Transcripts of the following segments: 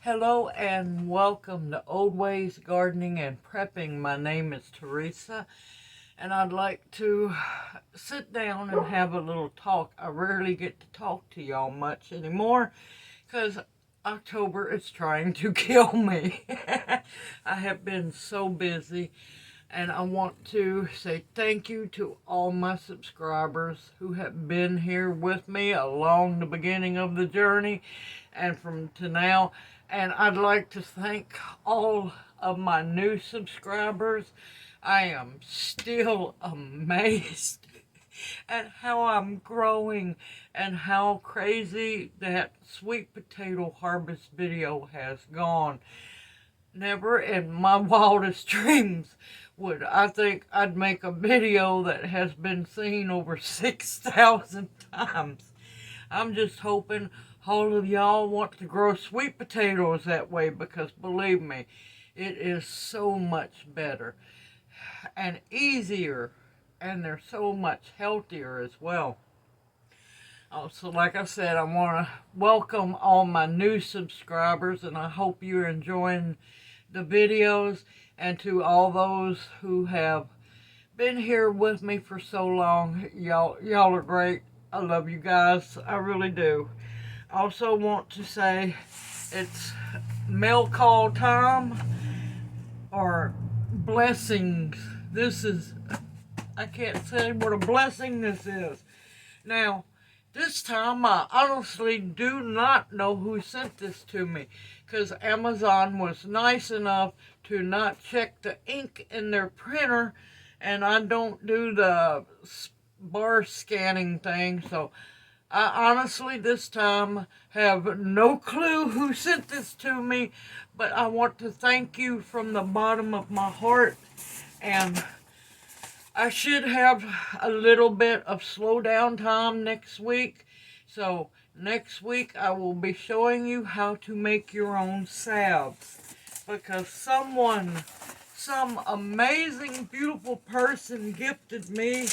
Hello and welcome to Old Ways Gardening and Prepping. My name is Teresa and I'd like to sit down and have a little talk. I rarely get to talk to y'all much anymore because October is trying to kill me. I have been so busy and I want to say thank you to all my subscribers who have been here with me along the beginning of the journey and from to now. And I'd like to thank all of my new subscribers. I am still amazed at how I'm growing and how crazy that sweet potato harvest video has gone. Never in my wildest dreams would I think I'd make a video that has been seen over 6,000 times. I'm just hoping all of y'all want to grow sweet potatoes that way, because believe me, it is so much better and easier, and they're so much healthier as well. So like I said, I want to welcome all my new subscribers, and I hope you're enjoying the videos. And to all those who have been here with me for so long, y'all are great. I love you guys. I really do. I also want to say it's mail call time, or blessings. I can't say what a blessing this is. Now, this time I honestly do not know who sent this to me, because Amazon was nice enough to not check the ink in their printer, and I don't do the bar scanning thing, so I honestly this time have no clue who sent this to me, but I want to thank you from the bottom of my heart. And I should have a little bit of slow down time next week. So next week I will be showing you how to make your own salves, because some amazing, beautiful person gifted me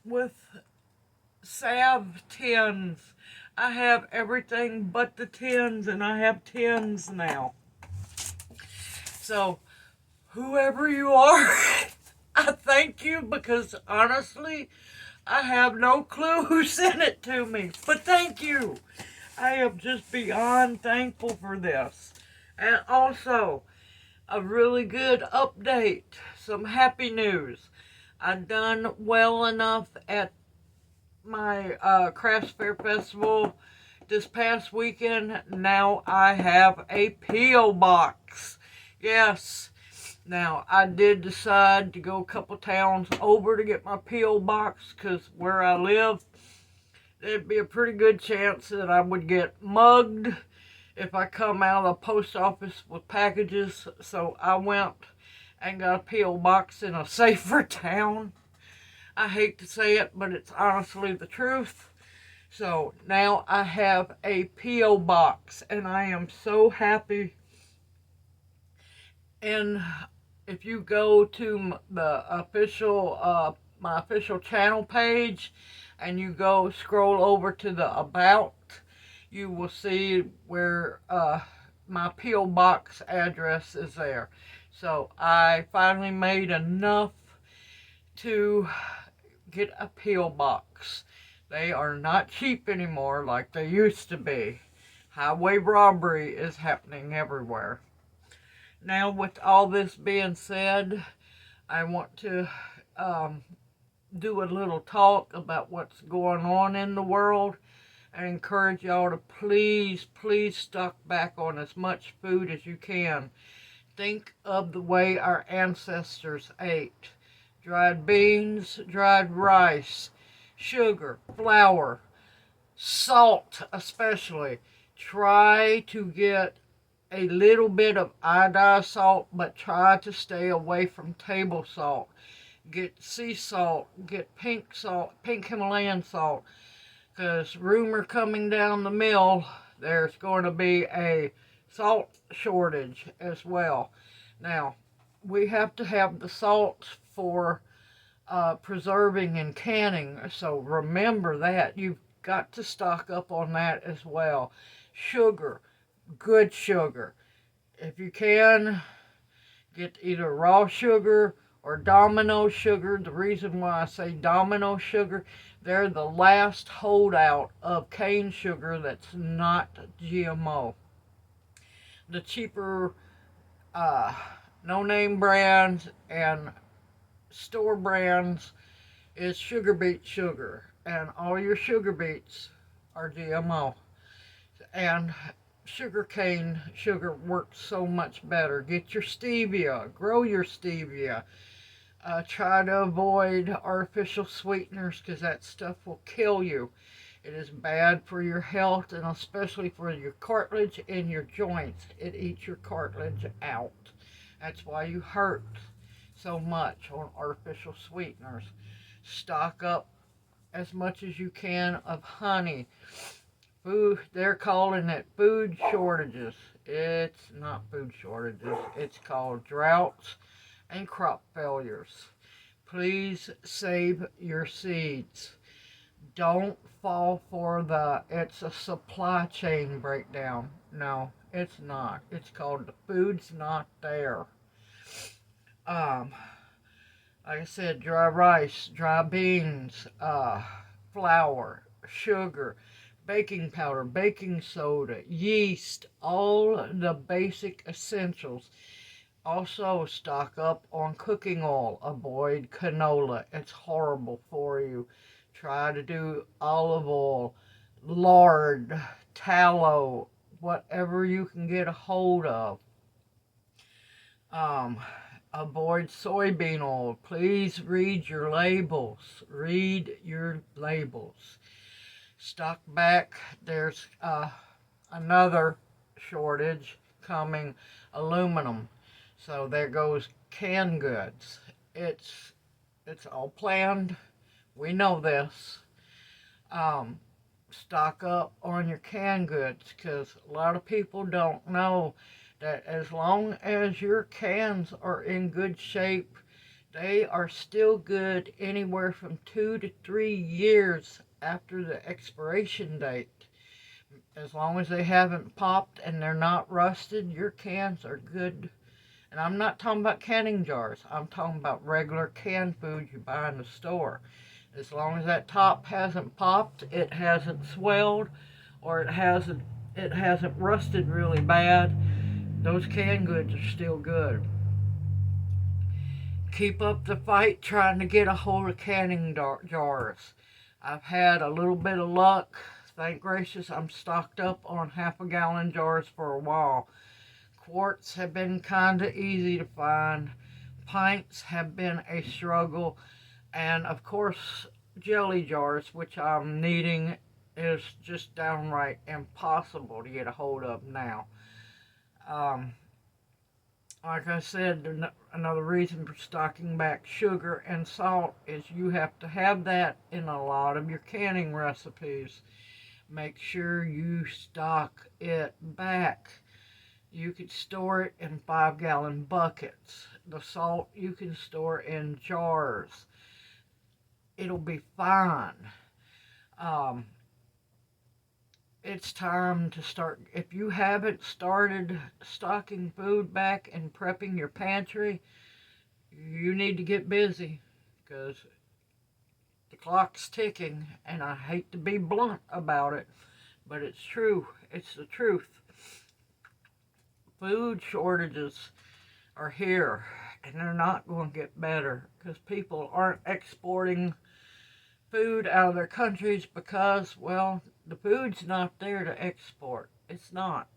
with salve tins. I have everything but the tins, and I have tins now. So whoever you are, I thank you, because honestly, I have no clue who sent it to me. But thank you. I am just beyond thankful for this. And also, a really good update. Some happy news. I've done well enough at my Crafts Fair Festival this past weekend. Now I have a P.O. box. Yes. Now, I did decide to go a couple towns over to get my P.O. box, because where I live, there'd be a pretty good chance that I would get mugged if I come out of the post office with packages. So I went and got a P.O. box in a safer town. I hate to say it, but it's honestly the truth. So now I have a P.O. box, and I am so happy. And if you go to the official, my official channel page, and you go scroll over to the About, you will see where my P.O. box address is there. So I finally made enough to get a P.O. box. They are not cheap anymore like they used to be. Highway robbery is happening everywhere. Now, with all this being said, I want to do a little talk about what's going on in the world, and encourage y'all to please stock back on as much food as you can. Think of the way our ancestors ate. Dried beans, dried rice, sugar, flour, salt especially. Try to get a little bit of iodized salt, but try to stay away from table salt. Get sea salt, get pink salt, pink Himalayan salt, because rumor coming down the mill, there's going to be a salt shortage as well. Now, we have to have the salt for preserving and canning, so remember that. You've got to stock up on that as well. Sugar, good sugar. If you can, get either raw sugar or domino sugar. The reason why I say domino sugar, they're the last holdout of cane sugar that's not GMO. The cheaper uh, no-name brands and store brands is sugar beet sugar, and all your sugar beets are GMO. And sugar cane sugar works so much better. Get your stevia, grow your stevia. Try to avoid artificial sweeteners because that stuff will kill you. It is bad for your health and especially for your cartilage and your joints. It eats your cartilage out. That's why you hurt so much on artificial sweeteners. Stock up as much as you can of honey. Food, they're calling it food shortages. It's not food shortages. It's called droughts and crop failures. Please save your seeds. Don't fall for it's a supply chain breakdown. No, it's not. It's called the food's not there. Um, like I said, dry rice, dry beans, flour, sugar, baking powder, baking soda, yeast, all the basic essentials. Also, stock up on cooking oil. Avoid canola. It's horrible for you. Try to do olive oil, lard, tallow, whatever you can get a hold of. Um, Avoid soybean oil. Please read your labels. Read your labels. Stock back. There's another shortage coming, aluminum. So there goes canned goods. It's all planned. We know this. Um, Stock up on your canned goods because a lot of people don't know that as long as your cans are in good shape, they are still good anywhere from 2 to 3 years after the expiration date. As long as they haven't popped and they're not rusted, your cans are good. And I'm not talking about canning jars. I'm talking about regular canned food you buy in the store. As long as that top hasn't popped, it hasn't swelled, or it hasn't rusted really bad, those canned goods are still good. Keep up the fight trying to get a hold of canning jars. I've had a little bit of luck. Thank gracious I'm stocked up on half-a-gallon jars for a while. Quarts have been kind of easy to find. Pints have been a struggle. And of course, jelly jars, which I'm needing, is just downright impossible to get a hold of now. Um, like I said, another reason for stocking back sugar and salt is you have to have that in a lot of your canning recipes. Make sure you stock it back. You could store it in 5-gallon buckets. The salt you can store in jars. It'll be fine. Um, it's time to start. If you haven't started stocking food back and prepping your pantry, you need to get busy because the clock's ticking, and I hate to be blunt about it, but it's true. It's the truth. Food shortages are here, and they're not going to get better because people aren't exporting food out of their countries because, well, the food's not there to export. It's not.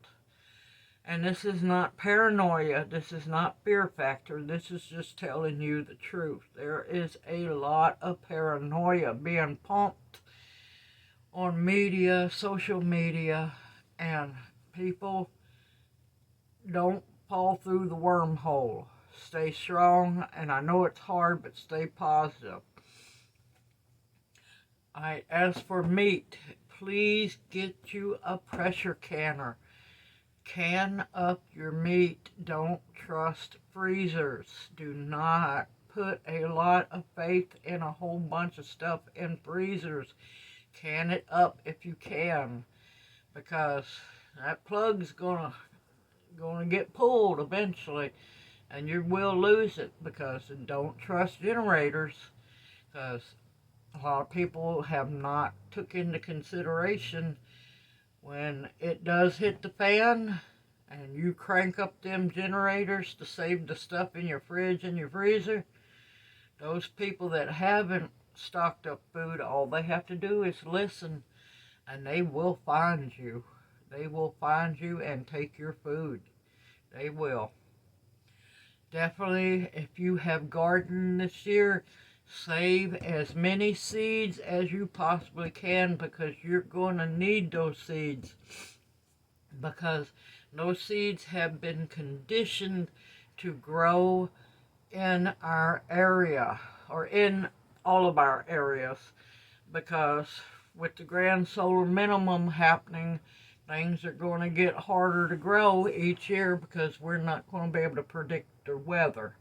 And this is not paranoia. This is not fear factor. This is just telling you the truth. There is a lot of paranoia being pumped on media, social media, and people don't fall through the wormhole. Stay strong, and I know it's hard, but stay positive. As for meat, please get you a pressure canner. Can up your meat. Don't trust freezers. Do not put a lot of faith in a whole bunch of stuff in freezers. Can it up if you can, because that plug's gonna get pulled eventually, and you will lose it, because don't trust generators, because a lot of people have not took into consideration when it does hit the fan and you crank up them generators to save the stuff in your fridge and your freezer. Those people that haven't stocked up food, all they have to do is listen, and they will find you. They will find you and take your food. They will. Definitely, if you have gardened this year, save as many seeds as you possibly can, because you're going to need those seeds. Because those seeds have been conditioned to grow in our area, or in all of our areas, because with the grand solar minimum happening, things are going to get harder to grow each year, because we're not going to be able to predict the weather.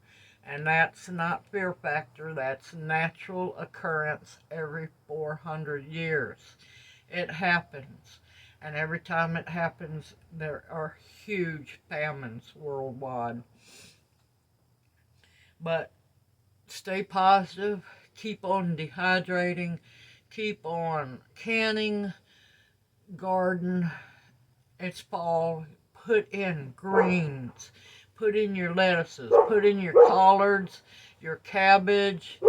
And that's not fear factor, that's natural occurrence every 400 years. It happens. And every time it happens, there are huge famines worldwide. But stay positive, keep on dehydrating, keep on canning, garden. It's fall. Put in greens, put in your lettuces, put in your collards, your cabbage,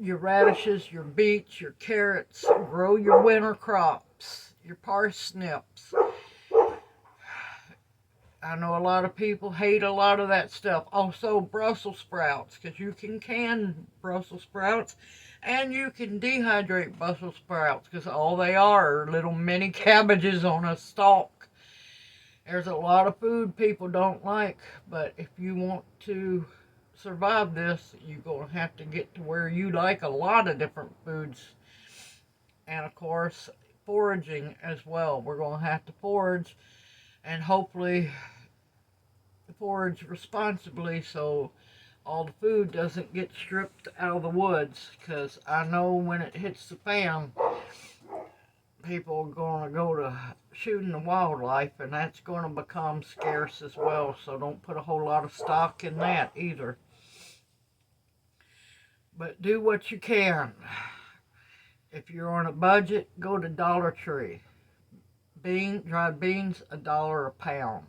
your radishes, your beets, your carrots. Grow your winter crops, your parsnips. I know a lot of people hate a lot of that stuff. Also, Brussels sprouts, because you can Brussels sprouts, and you can dehydrate Brussels sprouts, because all they are little mini cabbages on a stalk. There's a lot of food people don't like, but if you want to survive this, you're going to have to get to where you like a lot of different foods. And of course, foraging as well. We're going to have to forage, and hopefully forage responsibly, so all the food doesn't get stripped out of the woods, because I know when it hits the fan, people are going to go to shooting the wildlife, and that's going to become scarce as well, so don't put a whole lot of stock in that either. But do what you can. If you're on a budget, go to Dollar Tree. Dried beans, $1 a pound.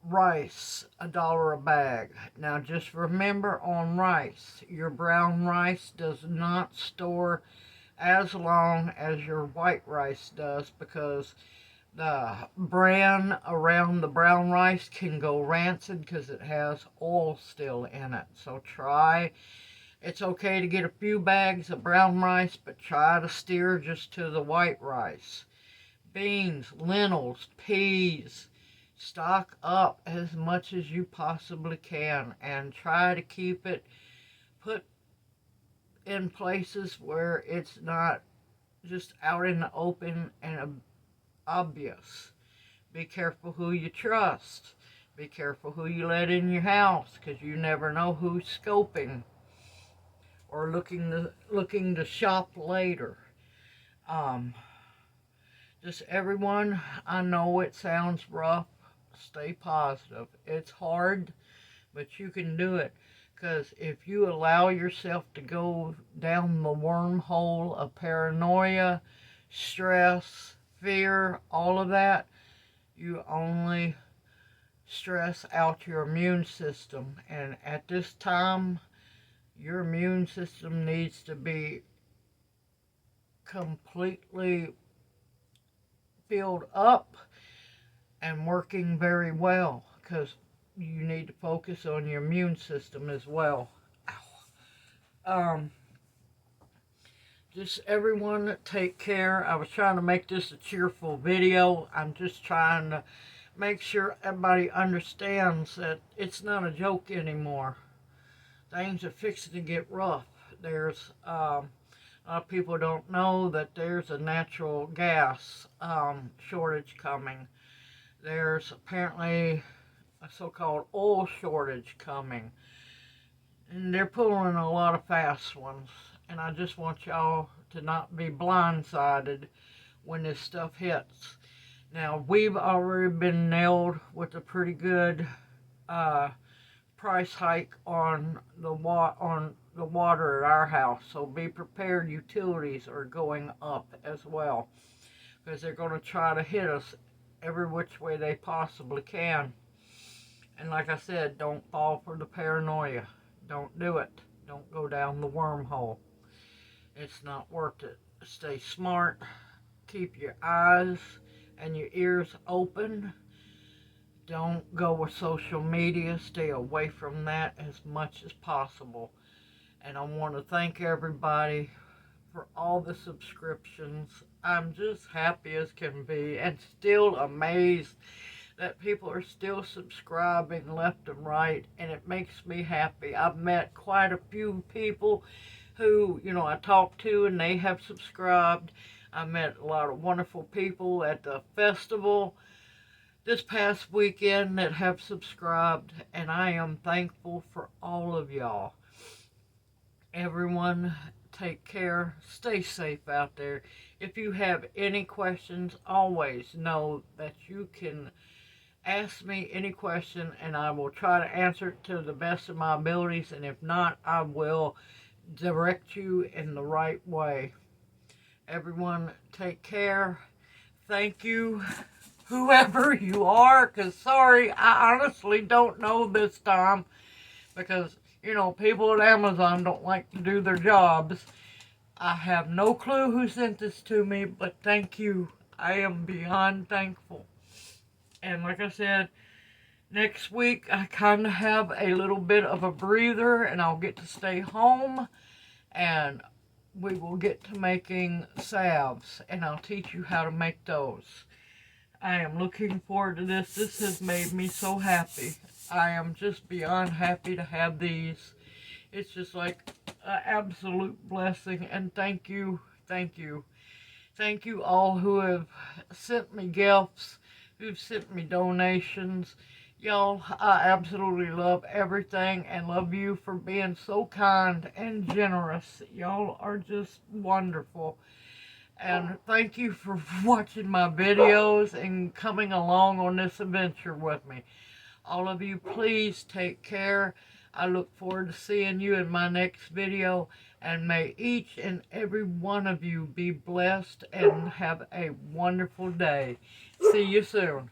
Rice, $1 a bag. Now just remember, on rice, your brown rice does not store as long as your white rice does, because the bran around the brown rice can go rancid because it has oil still in it. So it's okay to get a few bags of brown rice, but try to steer just to the white rice. Beans, lentils, peas. Stock up as much as you possibly can, and try to keep it put in places where it's not just out in the open and obvious. Be careful who you trust. Be careful who you let in your house, because you never know who's scoping or looking to shop later. Just everyone, I know it sounds rough. Stay positive. It's hard, but you can do it. Because if you allow yourself to go down the wormhole of paranoia, stress, fear, all of that, you only stress out your immune system. And at this time, your immune system needs to be completely filled up and working very well, because you need to focus on your immune system as well. Just everyone take care. I was trying to make this a cheerful video. I'm just trying to make sure everybody understands that it's not a joke anymore. Things are fixing to get rough. There's a lot of people don't know that there's a natural gas shortage coming. There's apparently a so-called oil shortage coming. And they're pulling a lot of fast ones. And I just want y'all to not be blindsided when this stuff hits. Now, we've already been nailed with a pretty good price hike on the water at our house. So be prepared. Utilities are going up as well because they're going to try to hit us every which way they possibly can. And like I said, don't fall for the paranoia. Don't do it. Don't go down the wormhole. It's not worth it. Stay smart. Keep your eyes and your ears open. Don't go with social media. Stay away from that as much as possible. And I want to thank everybody for all the subscriptions. I'm just happy as can be and still amazed that people are still subscribing left and right, and it makes me happy. I've met quite a few people who, I talk to, and they have subscribed. I met a lot of wonderful people at the festival this past weekend that have subscribed, and I am thankful for all of y'all. Everyone, take care. Stay safe out there. If you have any questions, always know that you can ask me any question and I will try to answer it to the best of my abilities, and if not, I will direct you in the right way. Everyone, take care. Thank you, whoever you are, because sorry, I honestly don't know this time, because people at Amazon don't like to do their jobs. I have no clue who sent this to me, but thank you. I am beyond thankful. And like I said, next week I kind of have a little bit of a breather and I'll get to stay home and we will get to making salves and I'll teach you how to make those. I am looking forward to this. This has made me so happy. I am just beyond happy to have these. It's just like an absolute blessing, and thank you, thank you. Thank you all who have sent me gifts, who've sent me donations. Y'all, I absolutely love everything and love you for being so kind and generous. Y'all are just wonderful. And thank you for watching my videos and coming along on this adventure with me. All of you, please take care. I look forward to seeing you in my next video. And may each and every one of you be blessed and have a wonderful day. See you soon.